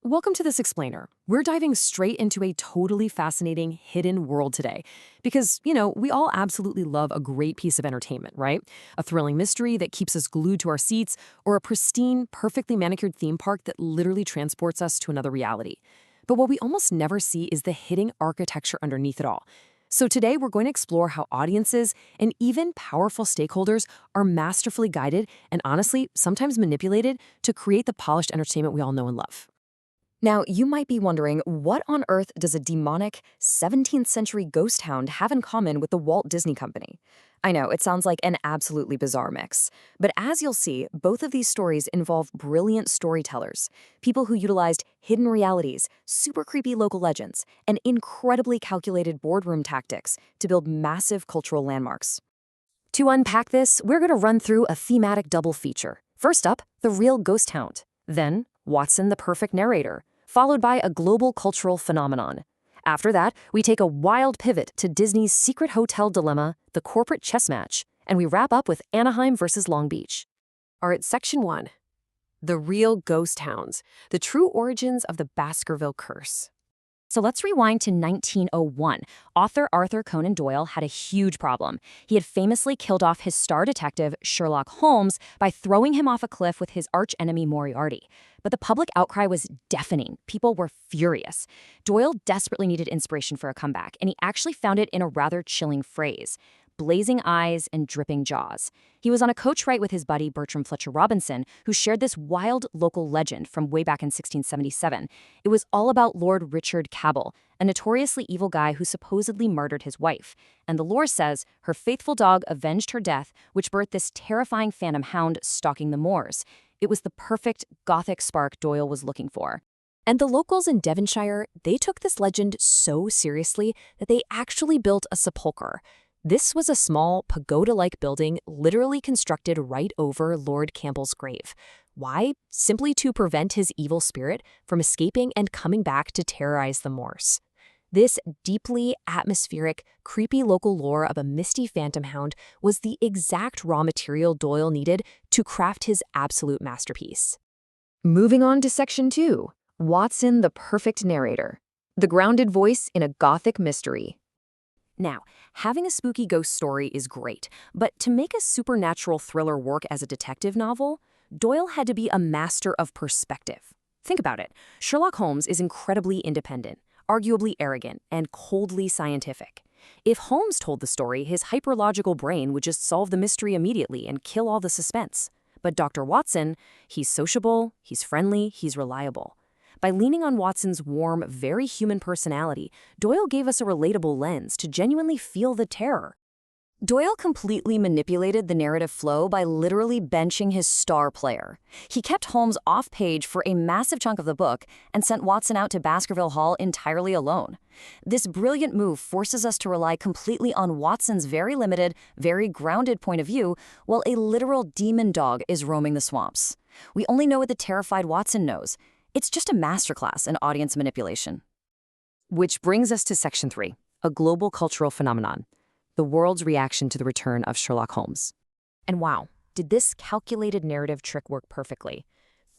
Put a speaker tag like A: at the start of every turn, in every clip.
A: Welcome to This Explainer. We're diving straight into a totally fascinating hidden world today. Because, we all absolutely love a great piece of entertainment, right? A thrilling mystery that keeps us glued to our seats, or a pristine, perfectly manicured theme park that literally transports us to another reality. But what we almost never see is the hidden architecture underneath it all. So today we're going to explore how audiences and even powerful stakeholders are masterfully guided and honestly, sometimes manipulated to create the polished entertainment we all know and love. Now, you might be wondering, what on earth does a demonic 17th century ghost hound have in common with the Walt Disney Company? I know, it sounds like an absolutely bizarre mix. But as you'll see, both of these stories involve brilliant storytellers, people who utilized hidden realities, super creepy local legends, and incredibly calculated boardroom tactics to build massive cultural landmarks. To unpack this, we're going to run through a thematic double feature. First up, the real ghost hound. Then, Watson the perfect narrator, followed by a global cultural phenomenon. After that, we take a wild pivot to Disney's secret hotel dilemma, the corporate chess match, and we wrap up with Anaheim versus Long Beach. All right, Section 1. The real ghost hounds, the true origins of the Baskerville curse. So let's rewind to 1901. Author Arthur Conan Doyle had a huge problem. He had famously killed off his star detective, Sherlock Holmes, by throwing him off a cliff with his archenemy Moriarty. But the public outcry was deafening. People were furious. Doyle desperately needed inspiration for a comeback, and he actually found it in a rather chilling phrase: blazing eyes and dripping jaws. He was on a coach ride with his buddy Bertram Fletcher Robinson, who shared this wild local legend from way back in 1677. It was all about Lord Richard Cabell, a notoriously evil guy who supposedly murdered his wife. And the lore says her faithful dog avenged her death, which birthed this terrifying phantom hound stalking the moors. It was the perfect Gothic spark Doyle was looking for. And the locals in Devonshire, they took this legend so seriously that they actually built a sepulchre. This was a small, pagoda-like building literally constructed right over Lord Campbell's grave. Why? Simply to prevent his evil spirit from escaping and coming back to terrorize the moors. This deeply atmospheric, creepy local lore of a misty phantom hound was the exact raw material Doyle needed to craft his absolute masterpiece. Moving on to Section 2, Watson the perfect narrator, the grounded voice in a Gothic mystery. Now, having a spooky ghost story is great, but to make a supernatural thriller work as a detective novel, Doyle had to be a master of perspective. Think about it. Sherlock Holmes is incredibly independent, arguably arrogant, and coldly scientific. If Holmes told the story, his hyperlogical brain would just solve the mystery immediately and kill all the suspense. But Dr. Watson, he's sociable, he's friendly, he's reliable. By leaning on Watson's warm, very human personality, Doyle gave us a relatable lens to genuinely feel the terror. Doyle completely manipulated the narrative flow by literally benching his star player. He kept Holmes off-page for a massive chunk of the book and sent Watson out to Baskerville Hall entirely alone. This brilliant move forces us to rely completely on Watson's very limited, very grounded point of view, while a literal demon dog is roaming the swamps. We only know what the terrified Watson knows. It's just a masterclass in audience manipulation. Which brings us to Section 3, a global cultural phenomenon, the world's reaction to the return of Sherlock Holmes. And wow, did this calculated narrative trick work perfectly?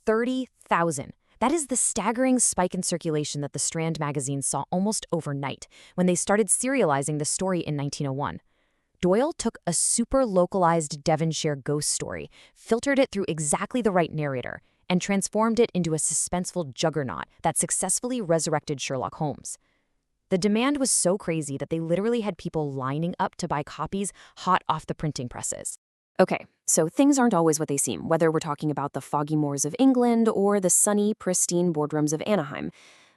A: 30,000. That is the staggering spike in circulation that the Strand magazine saw almost overnight when they started serializing the story in 1901. Doyle took a super localized Devonshire ghost story, filtered it through exactly the right narrator, and transformed it into a suspenseful juggernaut that successfully resurrected Sherlock Holmes. The demand was so crazy that they literally had people lining up to buy copies hot off the printing presses. Okay, so things aren't always what they seem, whether we're talking about the foggy moors of England or the sunny, pristine boardrooms of Anaheim.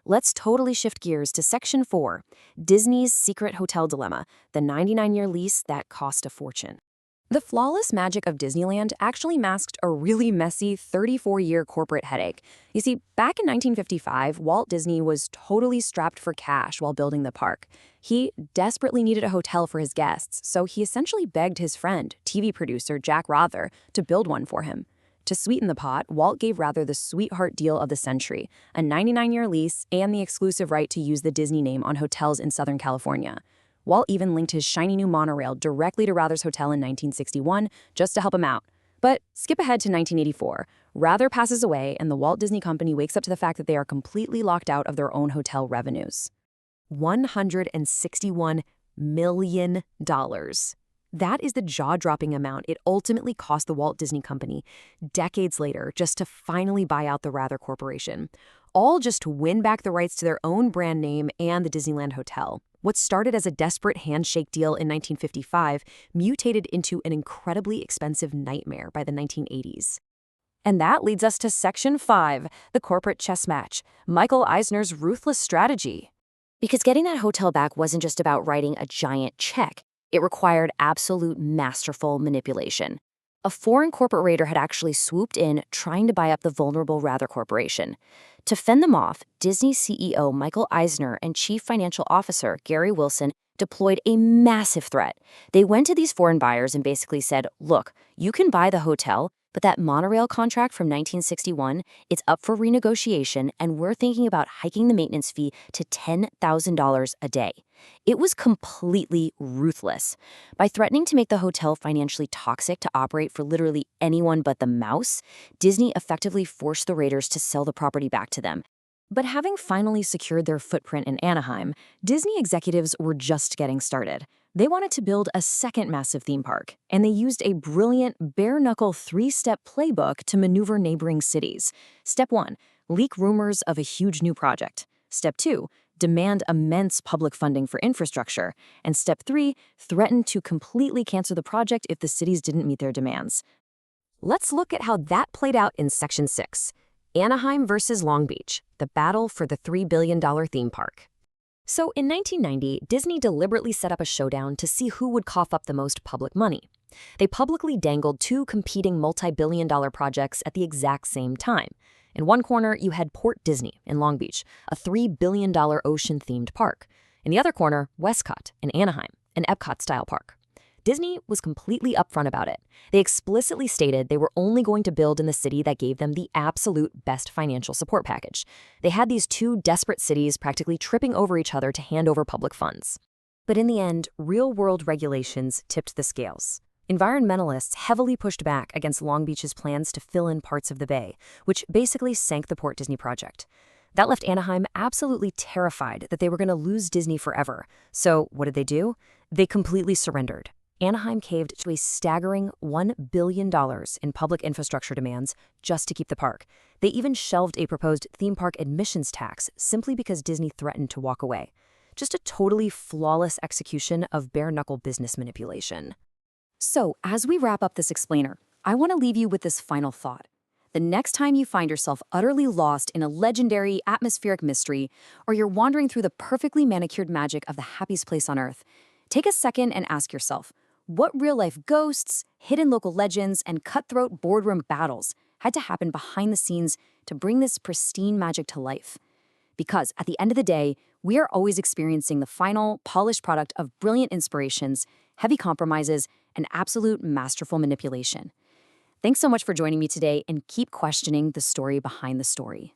A: Let's totally shift gears to Section 4, Disney's secret hotel dilemma, the 99-year lease that cost a fortune. The flawless magic of Disneyland actually masked a really messy 34-year corporate headache. You see, back in 1955, Walt Disney was totally strapped for cash while building the park. He desperately needed a hotel for his guests, so he essentially begged his friend, TV producer Jack Rother, to build one for him. To sweeten the pot, Walt gave Rother the sweetheart deal of the century, a 99-year lease and the exclusive right to use the Disney name on hotels in Southern California. Walt even linked his shiny new monorail directly to Rother's hotel in 1961 just to help him out. But skip ahead to 1984.
B: Rather passes away, and the Walt Disney Company wakes up to the fact that they are completely locked out of their own hotel revenues.
A: $161 million. That is the jaw-dropping amount it ultimately cost the Walt Disney Company decades later just to finally buy out the Rather Corporation, all just to win back the rights to their own brand name and the Disneyland Hotel. What started as a desperate handshake deal in 1955 mutated into an incredibly expensive nightmare by the 1980s. And that leads us to Section 5, the corporate chess match, Michael Eisner's ruthless strategy.
C: Because getting that hotel back wasn't just about writing a giant check. It required absolute masterful manipulation. A foreign corporate raider had actually swooped in, trying to buy up the vulnerable Rather Corporation. To fend them off, Disney CEO Michael Eisner and Chief Financial Officer Gary Wilson deployed a massive threat. They went to these foreign buyers and basically said, look, you can buy the hotel, but that monorail contract from 1961, it's up for renegotiation, and we're thinking about hiking the maintenance fee to $10,000 a day. It was completely ruthless. By threatening to make the hotel financially toxic to operate for literally anyone but the mouse, Disney effectively forced the raiders to sell the property back to them.
A: But having finally secured their footprint in Anaheim, Disney executives were just getting started. They wanted to build a second massive theme park, and they used a brilliant bare-knuckle three-step playbook to maneuver neighboring cities. Step 1, leak rumors of a huge new project. Step 2, demand immense public funding for infrastructure. And Step 3, threaten to completely cancel the project if the cities didn't meet their demands. Let's look at how that played out in Section 6. Anaheim versus Long Beach, the battle for the $3 billion theme park. So in 1990, Disney deliberately set up a showdown to see who would cough up the most public money. They publicly dangled two competing multi-billion-dollar projects at the exact same time. In one corner, you had Port Disney in Long Beach, a $3 billion ocean-themed park. In the other corner, Westcott in Anaheim, an Epcot-style park. Disney was completely upfront about it. They explicitly stated they were only going to build in the city that gave them the absolute best financial support package. They had these two desperate cities practically tripping over each other to hand over public funds. But in the end, real-world regulations tipped the scales. Environmentalists heavily pushed back against Long Beach's plans to fill in parts of the bay, which basically sank the Port Disney project. That left Anaheim absolutely terrified that they were going to lose Disney forever. So what did they do? They completely surrendered. Anaheim caved to a staggering $1 billion in public infrastructure demands just to keep the park. They even shelved a proposed theme park admissions tax simply because Disney threatened to walk away. Just a totally flawless execution of bare-knuckle business manipulation. So, as we wrap up this explainer, I want to leave you with this final thought. The next time you find yourself utterly lost in a legendary atmospheric mystery, or you're wandering through the perfectly manicured magic of the happiest place on earth, take a second and ask yourself, what real-life ghosts, hidden local legends, and cutthroat boardroom battles had to happen behind the scenes to bring this pristine magic to life? Because at the end of the day, we are always experiencing the final, polished product of brilliant inspirations, heavy compromises, and absolute masterful manipulation. Thanks so much for joining me today, and keep questioning the story behind the story.